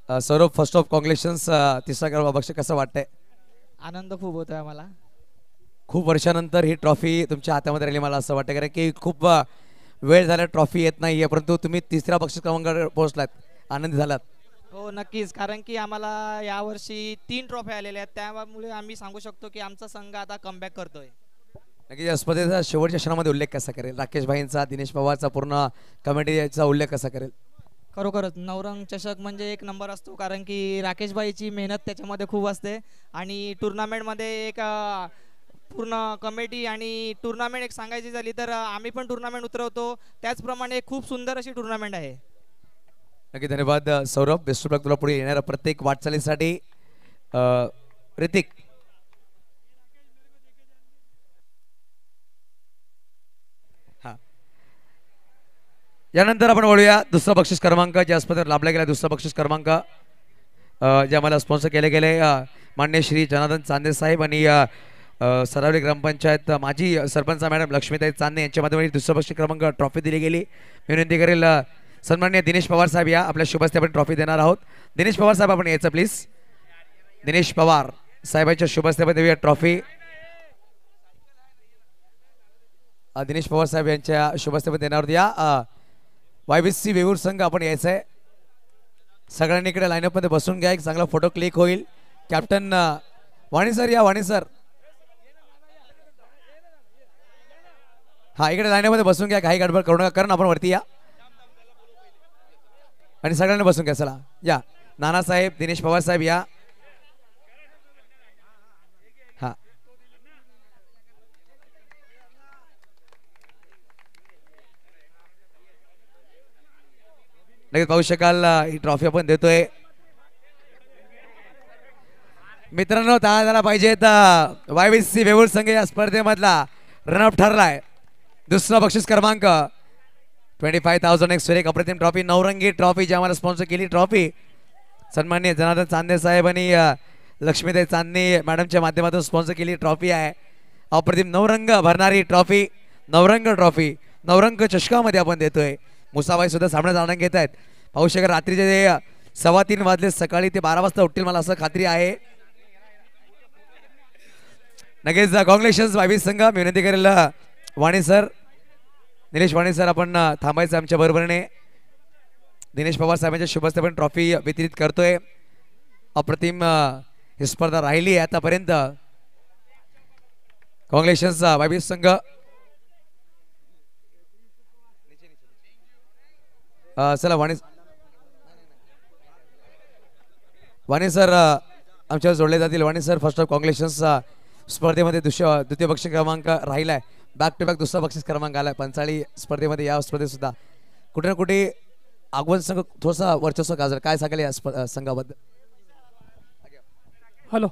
Saurabh first of congratulations. तिसरा क्रमांक बक्षीस कसं वाटतंय? आनंद खूप होतोय मला. खूप वर्षानंतर ही ट्रॉफी तुमच्या हातामध्ये राहिली. मला असं वाटतं कारण की खूप वेळ झाला ट्रॉफी येत नाहीये, परंतु तुम्ही तिसऱ्या बक्षीस क्रमांकावर पोहोचलात, आनंदी झालात. हो नक्कीच, कारण की आम्हाला यावर्षी 3 ट्रॉफी आलेल्या आहेत, त्यामुळे आम्ही सांगू शकतो की आमचा संघ आता कमबॅक करतोय. नक्कीच. या स्पर्धेचा शेवटच्या क्षणामध्ये उल्लेख कसा करेल? राकेश भाईंचा, दिनेश पवारचा, पूर्ण कमिटीचा उल्लेख कसा करेल? खरोखरच नवरंग चषक म्हणजे एक नंबर असतो, कारण की राकेशबाईची मेहनत त्याच्यामध्ये खूप असते आणि टुर्नामेंटमध्ये एक पूर्ण कमिटी आणि टुर्नामेंट एक सांगायची झाली तर आम्ही पण टुर्नामेंट उतरवतो, त्याचप्रमाणे खूप सुंदर अशी टुर्नामेंट आहे. नक्की धन्यवाद सौरभ. बेस्ट ऑफ लक तुला पुढे येणाऱ्या प्रत्येक वाटचालीसाठी. ऋतिक हा, यानंतर आपण बोलूया दुसरा बक्षीस क्रमांक ज्या स्पर्धेत लाभला गेला. दुसरा बक्षीस क्रमांक जे आम्हाला स्पॉन्सर केले गेले मान्य श्री जनार्दन चांदे साहेब आणि सरावली ग्रामपंचायत माजी सरपंच मॅडम लक्ष्मीताई चांदे यांच्या माध्यमातून दुसरा बक्षीस क्रमांक ट्रॉफी दिली गेली. विनंती करेल सन्माननीय दिनेश पवार साहेब या आपल्या शुभ हस्ते आपण ट्रॉफी देणार आहोत. दिनेश पवार साहेब आपण यायचं प्लीज. दिनेश पवार साहेबांच्या शुभ हस्ते देऊया ट्रॉफी. दिनेश पवार साहेब यांच्या शुभ हस्ते देणार या. YBC वेऊर संघ आपण यायचं आहे. सगळ्यांनी इकडे लाईनअप मध्ये बसून घ्या, एक चांगला फोटो क्लिक होईल. कॅप्टन वाणी सर या. वाणी सर हा इकडे लाईनअप मध्ये बसून घ्या, काही गडबड करू नका, कारण आपण वरती या आणि सगळ्यांनी बसून घ्या. चला या. नानासाहेब, दिनेश पवार साहेब या. हा लगेच पाहू शकाल ही ट्रॉफी आपण देतोय. मित्रांनो 10,000 पाहिजेत. YBC वेऊर संघ या स्पर्धेमधला रनअप ठरलाय. दुसरा बक्षीस क्रमांक 25,000 एक सुरेख अप्रतिम ट्रॉफी, नवरंगी ट्रॉफी जी आम्हाला स्पॉन्सर केली ट्रॉफी सन्माननीय जनार्दन चांदे साहेब आणि लक्ष्मीताई चांदे मॅडमच्या माध्यमातून स्पॉन्सर केली ट्रॉफी आहे. अप्रतिम नवरंग भरणारी ट्रॉफी, नवरंग ट्रॉफी नवरंग चषकामध्ये आपण देतोय. मुसाबाई सुद्धा सामन्यात आनंद घेत आहेत. पाहू शकाल रात्रीचे 3:15 वाजले, सकाळी ते 12 वाजता उठतील मला असं खात्री आहे. नक्कीच कॉंग्रॅच्युलेशन्स YBC संघ. मी विनंती करेल वाणी सर, निलेश वाणी सर आपण थांबायचं आमच्या बरोबरीने. दिनेश पवार साहेबांच्या शुभ हस्ते आपण ट्रॉफी वितरित करतोय. अप्रतिम ही स्पर्धा राहिली आहे आतापर्यंत. कॉंग्रॅच्युलेशन्स YBC संघ. चला वाणी सर आमच्यावर जोडले जातील. वाणी सर फर्स्ट ऑफ कॉंग्रॅच्युलेशन्स. स्पर्धेमध्ये द्वितीय बक्षीस क्रमांक राहिलाय. बॅक टू बॅक दुसरा बक्षीस क्रमांक आलाय पंचाळी स्पर्धेमध्ये. या स्पर्धेत सुद्धा कुठे ना कुठे आगवण संघ थोडासा वर्चस्व गाजर. काय सांगाल या संघाबद्दल? हॅलो,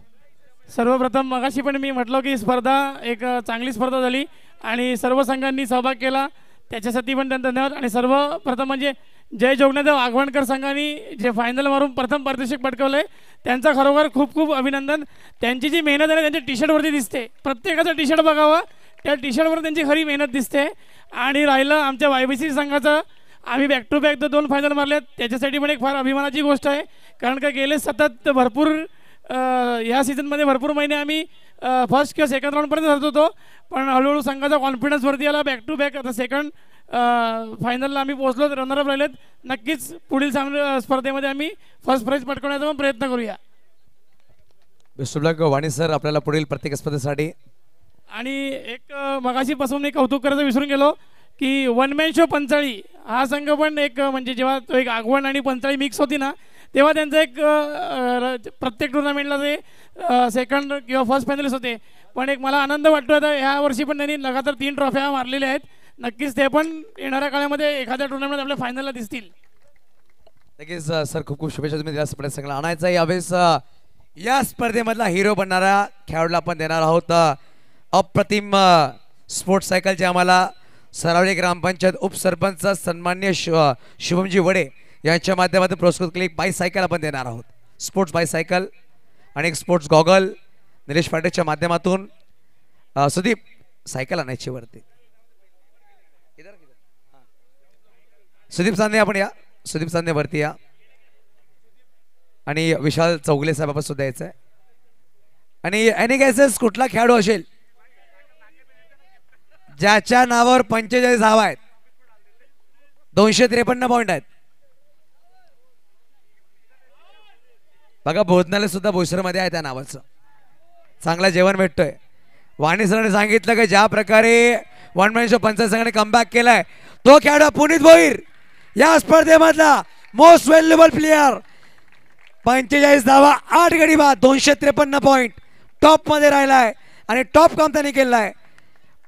सर्वप्रथम मगाशी पण मी म्हटलो की स्पर्धा एक चांगली स्पर्धा झाली आणि सर्व संघांनी सहभाग केला, त्याच्यासाठी पण त्यांना धन्यवाद. आणि सर्वप्रथम म्हणजे जय जोगनादेव आगवणकर संघाने जे फायनल मारून प्रथम पारितोषिक पटकवलं आहे त्यांचा खरोखर खूप खूप अभिनंदन. त्यांची जी मेहनत आहे त्यांच्या टी शर्टवरती दिसते. प्रत्येकाचा टी शर्ट बघावा, त्या टी शर्टवर त्यांची खरी मेहनत दिसते. आणि राहिलं आमच्या YBC संघाचं, आम्ही बॅक टू बॅक 2 फायनल मारलेत, त्याच्यासाठी पण एक फार अभिमानाची गोष्ट आहे. कारण का गेले सतत भरपूर ह्या सीझनमध्ये भरपूर महिने आम्ही फर्स्ट किंवा सेकंड राऊंडपर्यंत जात होतो, पण हळूहळू संघाचा कॉन्फिडन्स वरती आला. बॅक टू बॅक आता सेकंड फायनलला आम्ही पोहोचलो, रनरअप राहिलेत. नक्कीच पुढील स्पर्धेमध्ये आम्ही फर्स्ट प्राइज पटकवण्याचा पण प्रयत्न करूया. Best of luck Vani sir आपल्याला पुढील प्रत्येक स्पर्धेसाठी. आणि एक मगाशीपासून मी कौतुक करायचं विसरून गेलो की वन मॅन शो पंचाळी हा संघ पण एक म्हणजे जेव्हा तो एक आगवण आणि पंचाळी मिक्स होती ना तेव्हा त्यांचं एक प्रत्येक टुर्नामेंटला ते सेकंड किंवा फर्स्ट फायनलिस्ट होते. पण एक मला आनंद वाटतो आता ह्या वर्षी पण त्यांनी लगातार 3 ट्रॉफ्या मारलेल्या आहेत. नक्कीच ते पण येणाऱ्या काळामध्ये एखाद्या टुर्नामेंट आपल्या फायनलला दिसतील. नक्कीच सर, खूप खूप शुभेच्छा. तुम्ही या स्पर्धेत सगळं आणायचं. यावेळेस या स्पर्धेमधला हिरो बनणारा खेळाडूला आपण देणार आहोत अप्रतिम स्पोर्ट्स सायकल, जे आम्हाला सरावली ग्रामपंचायत उपसरपंच सन्मान्य शुभमजी वडे यांच्या माध्यमातून पुरस्कृत केली. बायसायकल आपण देणार आहोत, स्पोर्ट्स बायसायकल आणि एक स्पोर्ट्स गॉगल निलेश पाटेच्या माध्यमातून. सुदीप सायकल आणायची वरती, सुदीप चांदे आपण या, सुदीप चांदे वरती या. आणि विशाल चौगले साहेब आपण सुद्धा यायचं आहे. आणि एनी केसेस कुठला खेळाडू असेल ज्याच्या नावावर 45 धावा आहेत, 253 पॉइंट आहेत. बघा भोजनालय सुद्धा बोईसरमध्ये आहे त्या नावाचं. चांगलं जेवण भेटतोय. वाणी सरांनी सांगितलं की ज्या प्रकारे वन मॅन शो पंचायत संघाने कमबॅक केलाय तो खेळाडू पुनीत भोईर या स्पर्धेमधला मोस्ट व्हॅल्युएबल प्लेयर. 45 धावा, 8 गडी बाद, 253 पॉइंट, टॉप मध्ये राहिलाय आणि टॉप काम त्यांनी केलाय.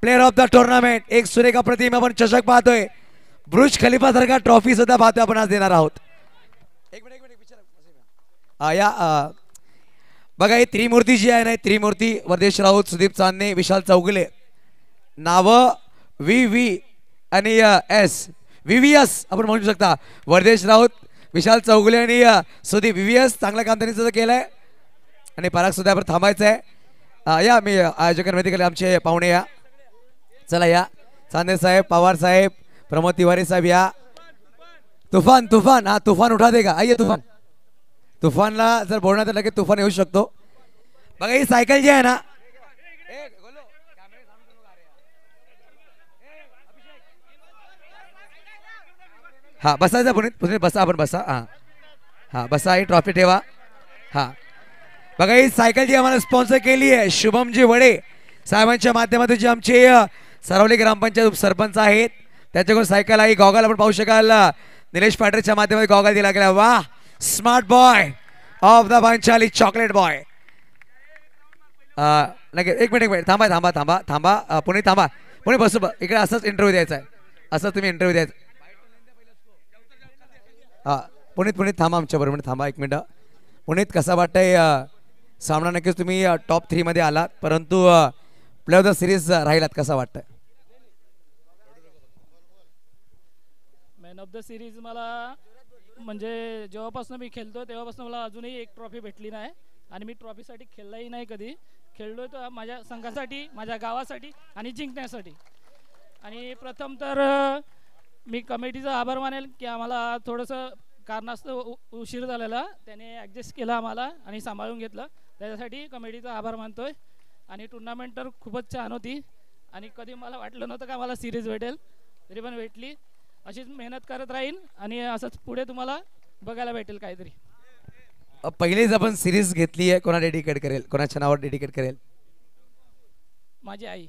Player of the tournament. एक सुरेखा प्रतिमा आपण चषक पाहतोय, ब्रुज खलिफा सारखा ट्रॉफी सुद्धा पाहतोय आपण आज देणार आहोत. या बघा ही त्रिमूर्ती जी आहे ना, त्रिमूर्ती वर्देश राऊत, सुदीप चांदणे, विशाल चौगुले, नाव VV आणि S VVS आपण म्हणू शकता. वर्देश राऊत, विशाल चौगुले आणि सुदीप VVS. चांगलं काम त्यांनी सुद्धा केलंय आणि पराग सुद्धा आपण थांबायचं आहे. या मी आयोजकांमध्ये आमचे पाहुणे या, चला या. चांदे साहेब, पवार साहेब, प्रमोद तिवारी साहेब या. तुफान तुफान हा तुफान उठा देगा. आइए तुफान. तुफानला जर बोलण्यात आलं की तुफान येऊ शकतो. बघा ही सायकल जी आहे ना, हा बसायचा पुणे पुणे बसा, आपण बसा. हा हा बसा, ही ट्रॉफी ठेवा. हा बघा ही सायकल जी आम्हाला स्पॉन्सर केली आहे शुभमजी वडे साहेबांच्या माध्यमातून, जे आमचे सरावली ग्रामपंचायत उपसरपंच आहेत. त्याच्याकडून सायकल आहे. गॉगल आपण पाहू शकाल, निलेश पाटरेच्या माध्यमातून गॉगल दिला गेला. वाह, smart boy of the Panchali, chocolate boy. एक मिनिट थांबा थांबा थांबा थांबा पुणे थांबा, पुणे बसू इकडे. असंच इंटरव्ह्यू द्यायचा आहे, असंच तुम्ही इंटरव्ह्यू द्यायचा. हा पुण्यात थांबा, आमच्या बरोबर थांबा एक मिनिट. पुण्यात कसा वाटतंय सामना? नक्कीच तुम्ही टॉप 3 मध्ये आलात, परंतु प्ले ऑफ द सिरीज राहिलात, कसा वाटतंय? मॅन ऑफ द सिरीज मला म्हणजे जेव्हापासून मी खेळतो तेव्हापासून मला अजूनही एक ट्रॉफी भेटली नाही आणि मी ट्रॉफीसाठी खेळलाही नाही कधी. खेळलोय तर माझ्या संघासाठी, माझ्या गावासाठी आणि जिंकण्यासाठी. आणि प्रथम तर मी कमिटीचा आभार मानेल की आम्हाला थोडंसं कारणास्तव उशीर झालेला, त्याने ॲडजस्ट केला आम्हाला आणि सांभाळून घेतलं, त्याच्यासाठी कमिटीचा आभार मानतोय. आणि टुर्नामेंट तर खूपच छान होती आणि कधी मला वाटलं नव्हतं का मला सिरीज भेटेल, तरी पण भेटली. अशीच मेहनत करत राहीन आणि असंच पुढे तुम्हाला बघायला भेटेल काहीतरी. पहिलेच आपण सिरीज घेतली आहे, कोणा डेडिकेट करेल, कोणाच्या नावावर डेडिकेट करेल? माझी आई.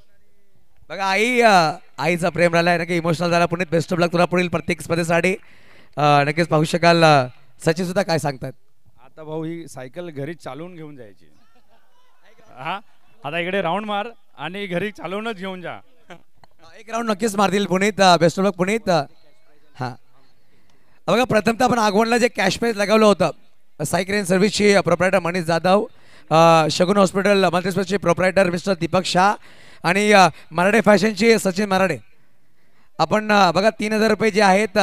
बघा आई, आईचा प्रेम राहिला आहे, नक्की इमोशनल झाला. पुण्यात बेस्ट ऑफ लक तुला पुढील प्रत्येक स्पर्धेसाठी. नक्कीच पाहू शकाल. सचिन सुद्धा काय सांगतात? आता भाऊ ही सायकल घरी चालवून घेऊन जायची. हा आता इकडे राऊंड मार आणि घरी चालवूनच घेऊन जा. एक राऊंड नक्कीच मारतील पुनीत. बेस्ट ऑफ लक पुनीत. हां बघा प्रथमतः आपण आगवणला जे कॅश प्राईज लगावलं होतं साई क्रेन सर्व्हिसची प्रोप्रायटर मनीष जाधव, शगुन हॉस्पिटल मल्टीस्पेशची प्रोप्रायटर मिस्टर दीपक शाह आणि मराठे फॅशनची सचिन मराठे. आपण बघा 3000 रुपये जे आहेत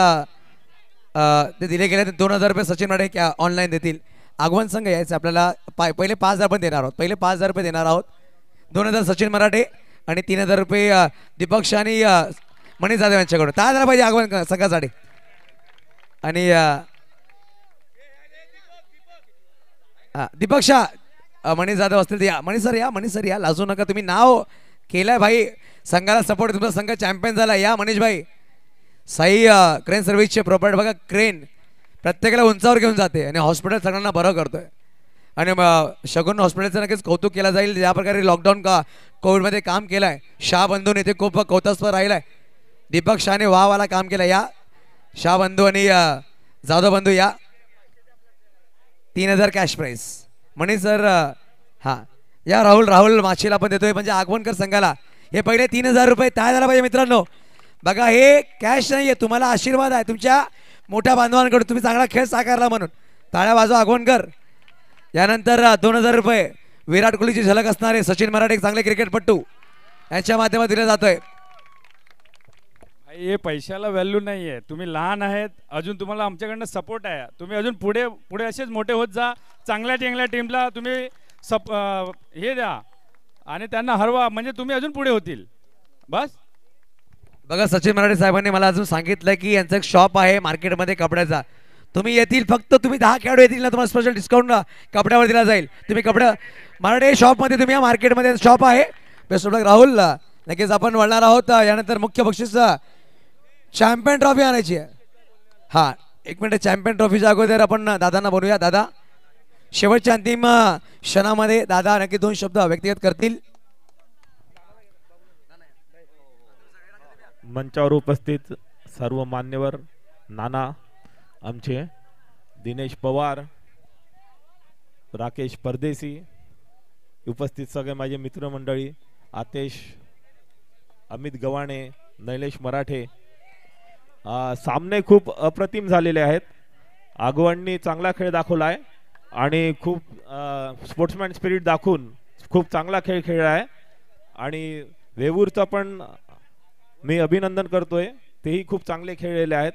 ते दिले गेले. 2000 रुपये सचिन मराठे ऑनलाईन देतील. आगवण संघ यायचं आपल्याला पहिले 5000 पण देणार आहोत. पहिले 5000 रुपये देणार आहोत. 2000 सचिन मराठे आणि 3000 रुपये दीपक शाह आणि मनीष जाधव यांच्याकडून. 10,000 पाहिजे आगवण संघासाठी. आणि दीपक शाह मनीष जाधव असतील या. मनीष सर या लाजू नका. तुम्ही नाव केलंय भाई संघाला सपोर्ट. तुमचा संघ चॅम्पियन झाला. या मनीष भाई. साई क्रेन सर्व्हिसचे प्रॉपर्टी बघा. क्रेन प्रत्येकाला उंचावर घेऊन जाते आणि हॉस्पिटल सगळ्यांना बरं करतोय. आणि शगुन हॉस्पिटलचं नक्कीच कौतुक केलं जाईल. ज्या प्रकारे लॉकडाऊन कोविडमध्ये काम केलं आहे. शाह बंधूने इथे खूप कौतुकास्पद राहिलं आहे. दीपक शाहने वाला काम केलं. या शाह बंधू आणि जाधव बंधू या. 3000 कॅश प्राईज. मनीष सर हां या. राहुल माशीला पण देतोय म्हणजे आगवणकर संघाला हे पहिले 3000 रुपये तयार झाला पाहिजे मित्रांनो. बघा हे कॅश नाही आहे, तुम्हाला आशीर्वाद आहे तुमच्या मोठ्या बांधवांकडून. तुम्ही चांगला खेळ साकारला म्हणून टाळ्या वाजवा आगवणकर. यानंतर 2000 रुपये विराट कोहलीची झलक असणारे सचिन मराठे एक चांगले क्रिकेटपट्टू यांच्या माध्यमातून दिला जातोय. हे पैशाला व्हॅल्यू नाही आहे. तुम्ही लहान आहेत अजून, तुम्हाला आमच्याकडनं सपोर्ट आहे. तुम्ही अजून पुढे पुढे असेच मोठे होत जा. चांगल्या टीमला तुम्ही हे द्या आणि त्यांना हरवा म्हणजे तुम्ही अजून पुढे होतील. बस बघा सचिन मराठे साहेबांनी मला अजून सांगितलं की यांचं एक शॉप आहे मार्केटमध्ये कपड्याचा. तुम्ही येतील फक्त तुम्ही 10 खेळाडू येतील ना तुम्हाला स्पेशल डिस्काउंट कपड्यावर दिला जाईल. तुम्ही कपडे मराठे शॉपमध्ये तुम्ही या मार्केटमध्ये शॉप आहे. बेस्ट ऑफ लक राहुल. नक्कीच आपण वळणार आहोत. यानंतर मुख्य बक्षीस चॅम्पियन ट्रॉफी आणायची आहे. हां 1 मिनिट. चॅम्पियन ट्रॉफीच्या अगोदर आपण दादांना बोलूया. दादा शेवटच्या अंतिम क्षणामध्ये दादा नक्की 2 शब्द व्यक्तिगत करतील. मंचावर उपस्थित सर्व मान्यवर, नाना आमचे, दिनेश पवार, राकेश परदेसी, उपस्थित सगळे माझे मित्रमंडळी, आतेश, अमित गव्हाणे, नैलेश मराठे. सामने खूप अप्रतिम झालेले आहेत. आगवणनी चांगला खेळ दाखवला आहे आणि खूप स्पोर्ट्समॅन स्पिरिट दाखवून खूप चांगला खेळ खेळला आहे. आणि वेवूरचा पण मी अभिनंदन करतोय. तेही खूप चांगले खेळलेले आहेत.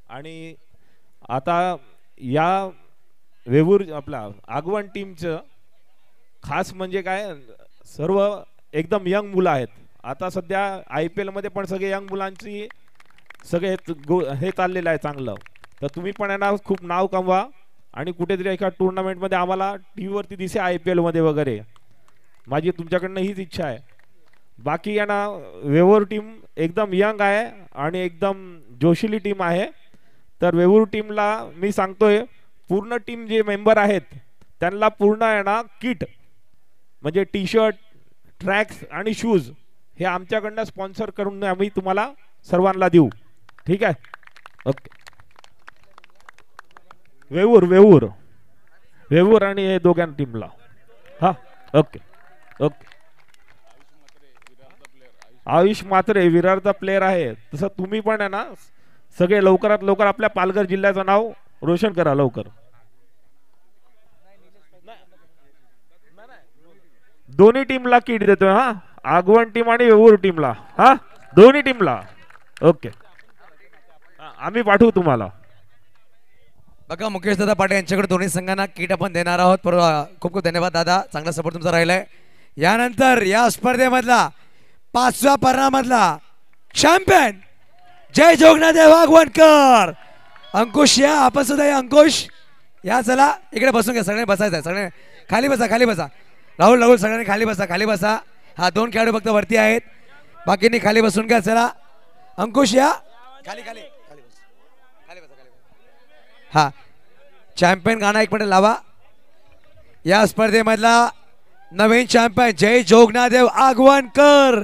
आणि आता या वेवूर आपला आगवण टीमचं खास म्हणजे काय, सर्व एकदम यंग मुलं आहेत. आता सध्या IPL मध्ये पण सगळे यंग मुलांची सगळे हे चाललेलं आहे चांगलं. तर तुम्ही पण यांना खूप नाव कमवा आणि कुठेतरी एका टुर्नामेंटमध्ये आम्हाला TV वरती दिसे IPL मध्ये वगैरे. माझी तुमच्याकडनं हीच इच्छा आहे. बाकी यांना वेवूर टीम एकदम यंग आहे आणि एकदम जोशिली टीम आहे. तर वेवूर टीमला मी सांगतोय पूर्ण टीम जे मेंबर आहेत त्यांना पूर्ण आहे ना किट म्हणजे टी-शर्ट, ट्रॅक्स आणि शूज हे आमच्याकडनं स्पॉन्सर करून आम्ही तुम्हाला सर्वांना देऊ. ठीक आहे. ओके. वेवूर आणि हे दोघां टीमला. हा ओके ओके. आयुष मात्रे विरारचा प्लेयर आहे. तसं तुम्ही पण आहे ना सगळे लवकरात लवकर आपल्या पालघर जिल्ह्याचं नाव रोशन करा लवकर. दोन्ही टीमला किट देतोय. हा आगवण टीम आणि वेवूर टीमला. हा दोन्ही टीमला. ओके आम्ही पाठवू तुम्हाला. बघा मुकेश दादा पाटील यांच्याकडे दोन्ही संघांना किट आपण देणार आहोत. खूप खूप धन्यवाद दादा. चांगला सपोर्ट तुमचा राहिलाय. यानंतर या स्पर्धेमधला 5व्या पर्णामधला चॅम्पियन जय जोगनादेव आगवणकर. अंकुश या. आपण सुद्धा या. अंकुश या. चला इकडे बसून घ्या. सगळ्यांनी बसायचं आहे. सगळे खाली बसा. खाली बसा. राहुल सगळ्यांनी खाली बसा. खाली बसा. हा 2 खेळाडू फक्त वरती आहेत. बाकींनी खाली बसून घ्या. चला अंकुश या. खाली खाली खाली बस. खाली बसा. खाली बसा. हा चॅम्पियन गाणं 1 मिनिट लावा. या स्पर्धेमधला नवीन चॅम्पियन जय जोगनादेव आगवणकर.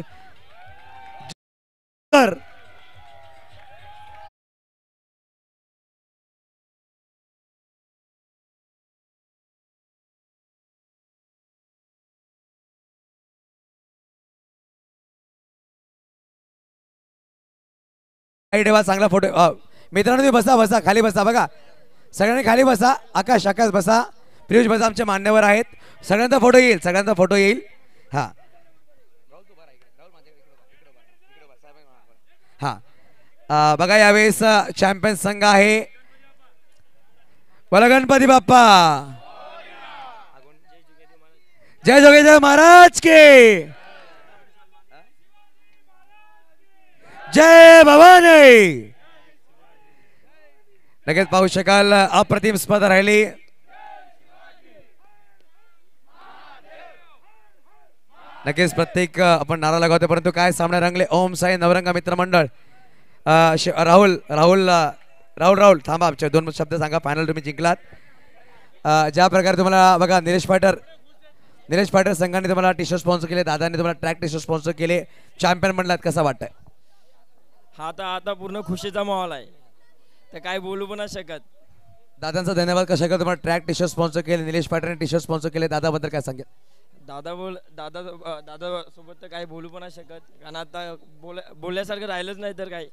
ठेवा चांगला फोटो मित्रांनो तुम्ही बसा बसा खाली बसा बघा सगळ्यांनी खाली बसा आकाश आकाश बसा पियुष बसा आमचे मान्यवर आहेत सगळ्यांचा फोटो येईल सगळ्यांचा फोटो येईल हा हा बघा यावेळेस चॅम्पियन संघ आहे बोला गणपती बाप्पा जय जोगेश्वर महाराज के जय भवानी लगेच पाहू शकाल अप्रतिम स्पर्धा राहिली नक्कीच प्रत्येक आपण नारा लगावतो परंतु काय सामने रंगले ओम साई नवरंग मित्र मंडळ राहुल राहुल राहुल राहुल थांबा आमचे 2 शब्द सांगा फायनल तुम्ही जिंकलात ज्या प्रकारे तुम्हाला बघा निलेश फायटर संघाने तुम्हाला टी शर्ट स्पॉन्सर केले दादाने तुम्हाला ट्रॅक टी शर्ट स्पॉन्सर केले चॅम्पियन मंडळात कसा वाटतंय हा आता पूर्ण खुशीचा माहोल आहे तर काय बोलू पण नाही शकत दादांचा धन्यवाद कशा का तुम्हाला ट्रॅक टी शर्ट स्पॉन्सर केले निलेश फायटरने टी शर्ट स्पॉन्सर केले दादाबद्दल काय सांगेल दादा सोबत तर काही बोलू पण नाही शकत कारण आता बोलण्यासारखं राहिलंच नाही तर काय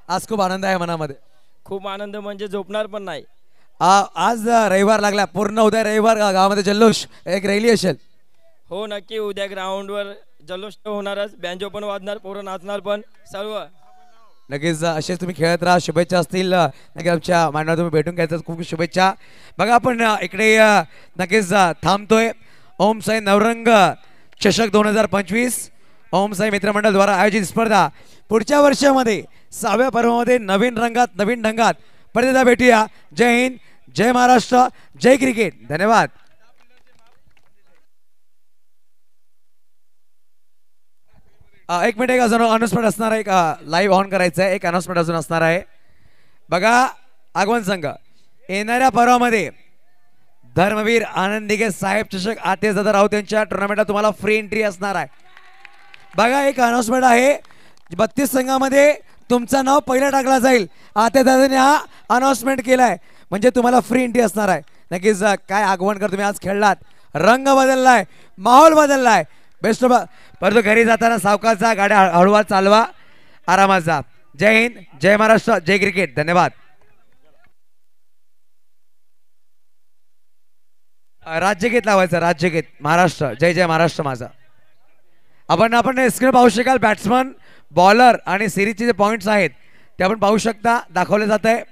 आज खूप आनंद आहे मनामध्ये खूप आनंद म्हणजे झोपणार पण नाही आज रविवार लागला पूर्ण उद्या रविवार गावामध्ये जल्लोष एक रॅली असेल हो नक्की उद्या ग्राउंडवर जल्लोष तर होणारच बँजो पण वाजणार पोरं नाचणार पण सर्व नक्कीच असेच तुम्ही खेळत राहा शुभेच्छा असतील नक्कीच आमच्या मांडवात तुम्ही भेटून घ्यायचं खूप शुभेच्छा बघा आपण इकडे नक्कीच थांबतोय ओम साई नवरंग चषक 2025 ओम साई मित्रमंडळ द्वारा आयोजित स्पर्धा पुढच्या वर्षामध्ये 6व्या पर्वामध्ये नवीन रंगात नवीन ढंगात परत भेटूया जय हिंद जय महाराष्ट्र जय क्रिकेट धन्यवाद एक मिनिट एक अजून अनाउन्समेंट असणार आहे एक लाईव्ह ऑन करायचं आहे एक अनाउन्समेंट अजून असणार आहे बघा आगमन संघ येणाऱ्या पर्वामध्ये धर्मवीर आनंद दिघे साहेब चषक आतेश दादा राऊत यांच्या टुर्नामेंटला तुम्हाला फ्री एंट्री असणार आहे बघा एक अनाउन्समेंट आहे 32 संघामध्ये तुमचं नाव पहिला टाकला जाईल आतेश दादाने हा अनाउन्समेंट केलाय म्हणजे तुम्हाला फ्री एंट्री असणार आहे नक्कीच काय आगमनकर तुम्ही आज खेळलात रंग बदललाय माहोल बदललाय बेस्ट परंतु घरी जाताना सावकाशचा गाड्या हळूवार चालवा आरामात जा जय हिंद जय महाराष्ट्र जय क्रिकेट धन्यवाद राज्यगीत लावायचं राज्यगीत महाराष्ट्र जय जय महाराष्ट्र माझा आपण स्क्रीन पाहू शकाल बॅट्समन बॉलर आणि सिरीजचे जे पॉइंट्स आहेत ते आपण पाहू शकता दाखवले जात आहे